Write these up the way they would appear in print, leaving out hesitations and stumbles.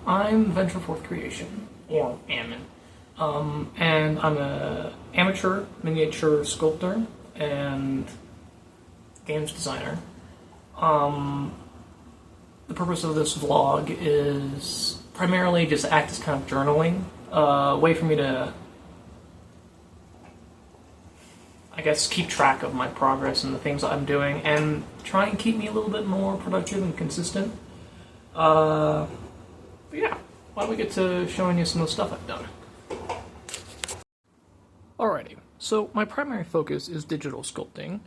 I'm Venture Forth Creation, or Ammon, and I'm an amateur miniature sculptor and games designer. The purpose of this vlog is primarily just act as kind of journaling, a way for me to, I guess, keep track of my progress and the things that I'm doing, and try and keep me a little bit more productive and consistent. But yeah, why don't we get to showing you some of the stuff I've done. Alrighty, so my primary focus is digital sculpting.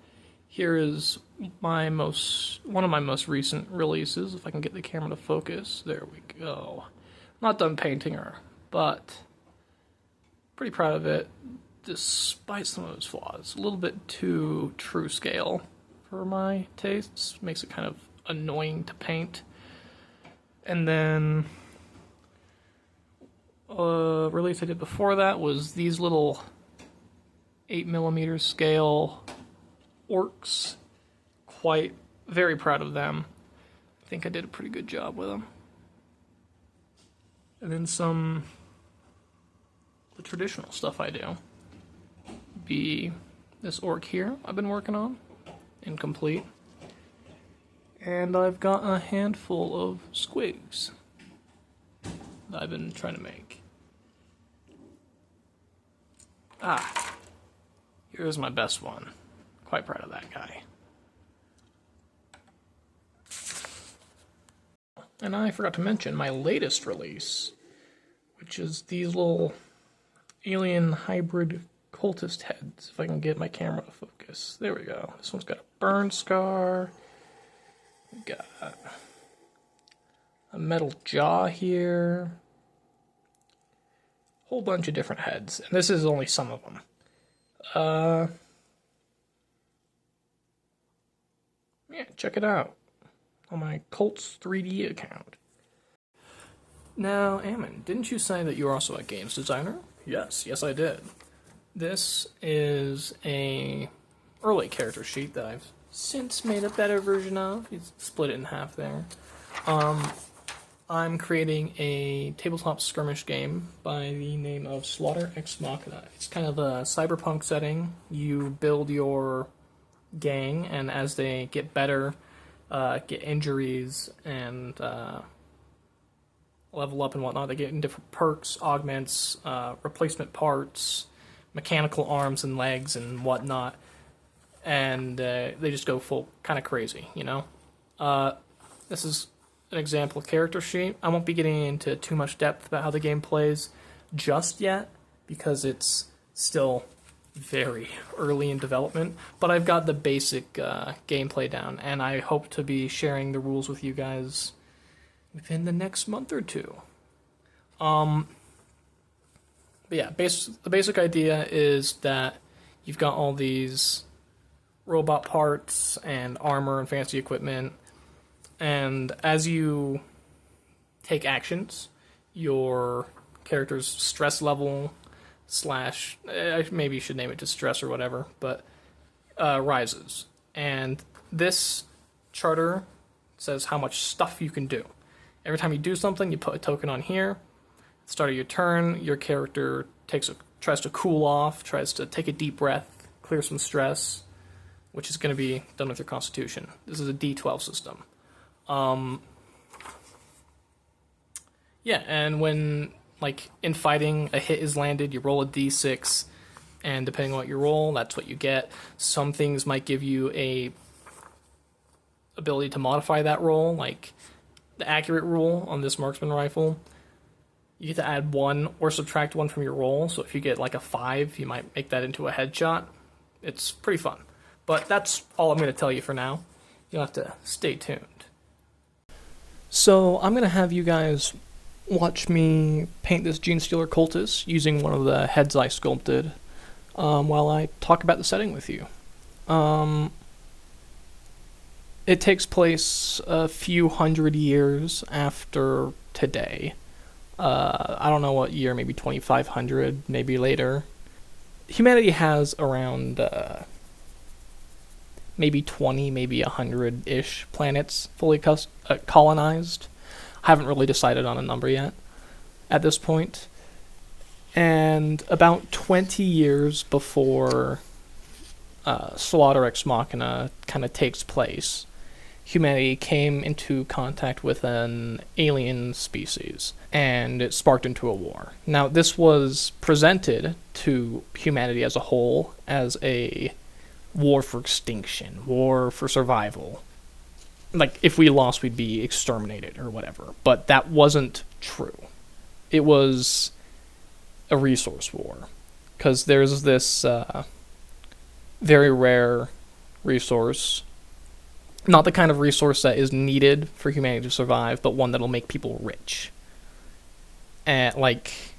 Here is one of my most recent releases, if I can get the camera to focus. There we go. Not done painting her, but pretty proud of it, despite some of its flaws. A little bit too true scale for my tastes. Makes it kind of annoying to paint. And then a release I did before that was these little 8mm scale orcs. Very proud of them. I think I did a pretty good job with them. And then the traditional stuff I do be this orc here I've been working on, incomplete. And I've got a handful of squigs that I've been trying to make. Here's my best one. Quite proud of that guy. And I forgot to mention my latest release, which is these little alien hybrid cultist heads, if I can get my camera to focus. There we go. This one's got a burn scar. We got a metal jaw here. Whole bunch of different heads, and this is only some of them. Yeah, check it out on my Cults 3D account. Now, Ammon, didn't you say that you're also a games designer? Yes, I did. This is a early character sheet that I've since made a better version of. You split it in half there. I'm creating a tabletop skirmish game by the name of Slaughter Ex Machina. It's kind of a cyberpunk setting. You build your gang, and as they get better, get injuries, and level up and whatnot, they get different perks, augments, replacement parts, mechanical arms and legs and whatnot, and they just go full kind of crazy, you know? This is an example character sheet. I won't be getting into too much depth about how the game plays just yet, because it's still very early in development, but I've got the basic gameplay down, and I hope to be sharing the rules with you guys within the next month or two. But yeah, the basic idea is that you've got all these robot parts and armor and fancy equipment, and as you take actions, your character's stress level I maybe should name it just stress or whatever, but rises. And this charter says how much stuff you can do. Every time you do something, you put a token on here. At the start of your turn, your character tries to cool off, tries to take a deep breath, clear some stress, which is going to be done with your constitution. This is a D12 system. Yeah, and when, like, in fighting, a hit is landed, you roll a d6, and depending on what you roll, that's what you get. Some things might give you a ability to modify that roll, like the accurate rule on this marksman rifle. You get to add 1 or subtract 1 from your roll, so if you get like a 5, you might make that into a headshot. It's pretty fun. But that's all I'm going to tell you for now. You'll have to stay tuned. So I'm going to have you guys watch me paint this Genestealer cultist using one of the heads I sculpted while I talk about the setting with you. It takes place a few hundred years after today. I don't know what year, maybe 2500, maybe later. Humanity has around maybe 20, maybe 100-ish planets fully colonized. Haven't really decided on a number yet at this point. And about 20 years before Slaughter Ex Machina kind of takes place, humanity came into contact with an alien species, and it sparked into a war. Now, this was presented to humanity as a whole as a war for extinction, war for survival. Like, if we lost, we'd be exterminated or whatever. But that wasn't true. It was a resource war. Because there's this very rare resource, not the kind of resource that is needed for humanity to survive, but one that'll make people rich. And, like,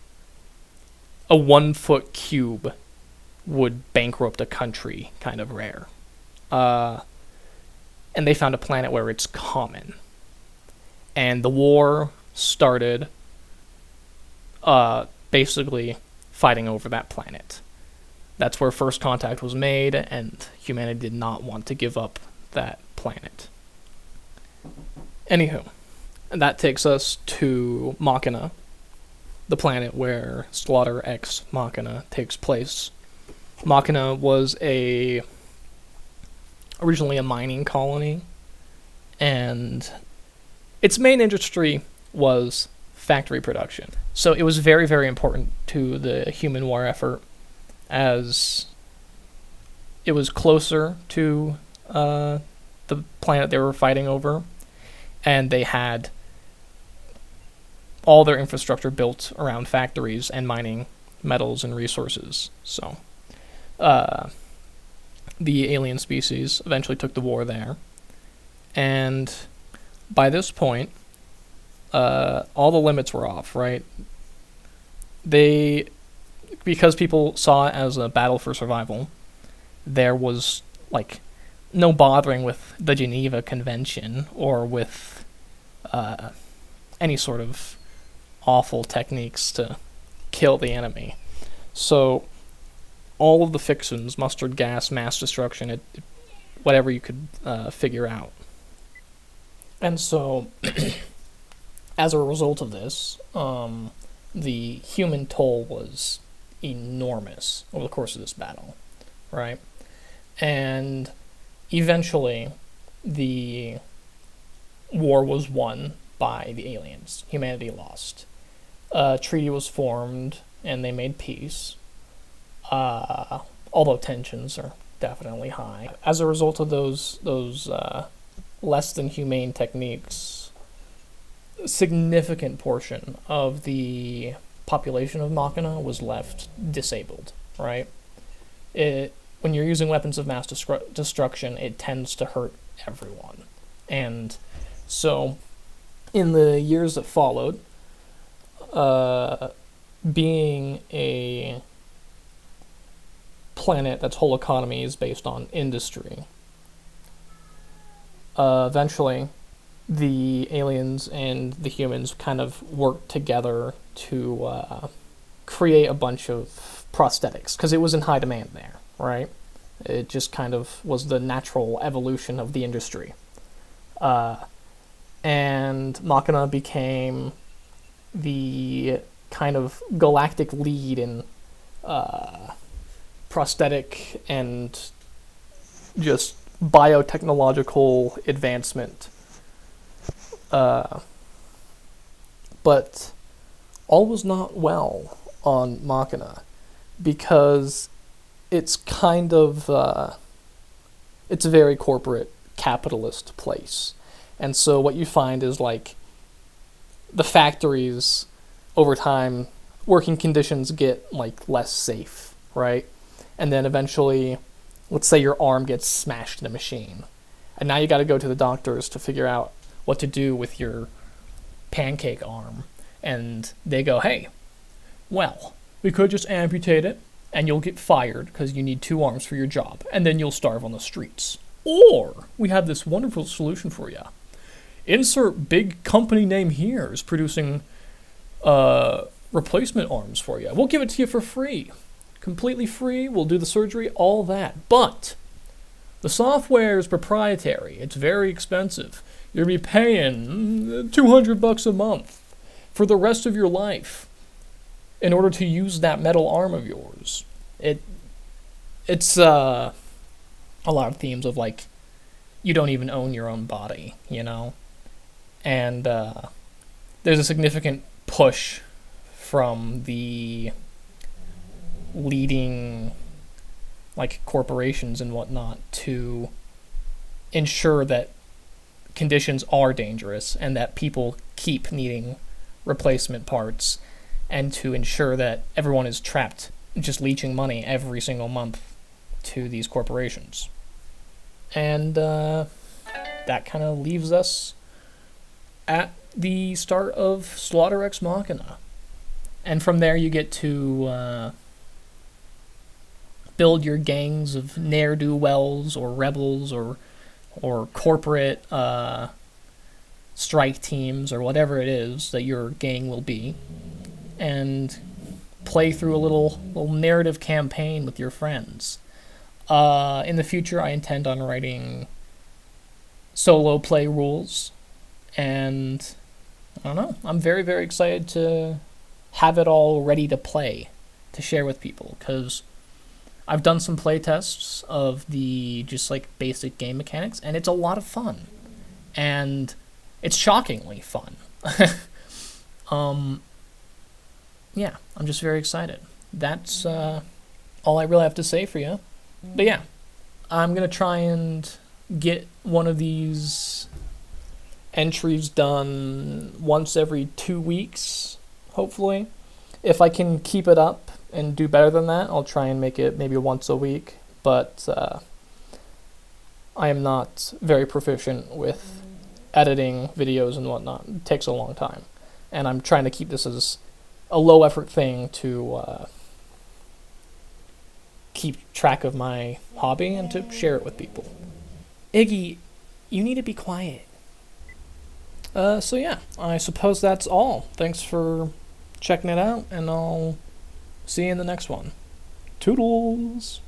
a 1 foot cube would bankrupt a country, kind of rare. And they found a planet where it's common. And the war started basically fighting over that planet. That's where first contact was made, and humanity did not want to give up that planet. Anywho, that takes us to Machina, the planet where Slaughter Ex Machina takes place. Machina was originally a mining colony, and its main industry was factory production. So it was very, very important to the human war effort, as it was closer to the planet they were fighting over, and they had all their infrastructure built around factories and mining metals and resources. So the alien species eventually took the war there, and by this point, all the limits were off, right? Because people saw it as a battle for survival, there was, like, no bothering with the Geneva Convention or with any sort of awful techniques to kill the enemy. So all of the fictions, mustard gas, mass destruction, whatever you could figure out. And so, as a result of this, the human toll was enormous over the course of this battle, right? And eventually, the war was won by the aliens. Humanity lost. A treaty was formed, and they made peace. Although tensions are definitely high. As a result of those less than humane techniques, a significant portion of the population of Machina was left disabled, right? When you're using weapons of mass destruction, it tends to hurt everyone. And so, in the years that followed, being a planet that's whole economy is based on industry, eventually the aliens and the humans kind of worked together to create a bunch of prosthetics, because it was in high demand there, right? It just kind of was the natural evolution of the industry. And Machina became the kind of galactic lead in prosthetic and just biotechnological advancement. But all was not well on Machina, because it's kind of it's a very corporate capitalist place. And so what you find is, like, the factories, over time, working conditions get, like, less safe, right? And then eventually, let's say your arm gets smashed in a machine, and now you got to go to the doctors to figure out what to do with your pancake arm. And they go, hey, well, we could just amputate it, and you'll get fired because you need 2 arms for your job, and then you'll starve on the streets. Or we have this wonderful solution for you. Insert big company name here is producing replacement arms for you. We'll give it to you for free. Completely free. We'll do the surgery, all that. But the software is proprietary. It's very expensive. You'll be paying $200 a month for the rest of your life in order to use that metal arm of yours. It's a lot of themes of like you don't even own your own body, you know, and there's a significant push from the leading like corporations and whatnot to ensure that conditions are dangerous and that people keep needing replacement parts, and to ensure that everyone is trapped just leeching money every single month to these corporations. And that kind of leaves us at the start of Slaughter Ex Machina. And from there you get to build your gangs of ne'er-do-wells or rebels or corporate strike teams or whatever it is that your gang will be, and play through a little narrative campaign with your friends. In the future, I intend on writing solo play rules, and I don't know. I'm very, very excited to have it all ready to play, to share with people, because I've done some play tests of the just like basic game mechanics, and it's a lot of fun, and it's shockingly fun. Yeah, I'm just very excited. That's all I really have to say for you. But yeah, I'm gonna try and get one of these entries done once every 2 weeks, hopefully. If I can keep it up and do better than that, I'll try and make it maybe once a week, but I am not very proficient with editing videos and whatnot. It takes a long time, and I'm trying to keep this as a low effort thing to keep track of my hobby and to share it with people. Iggy, you need to be quiet. So yeah, I suppose that's all. Thanks for checking it out, and I'll see you in the next one. Toodles!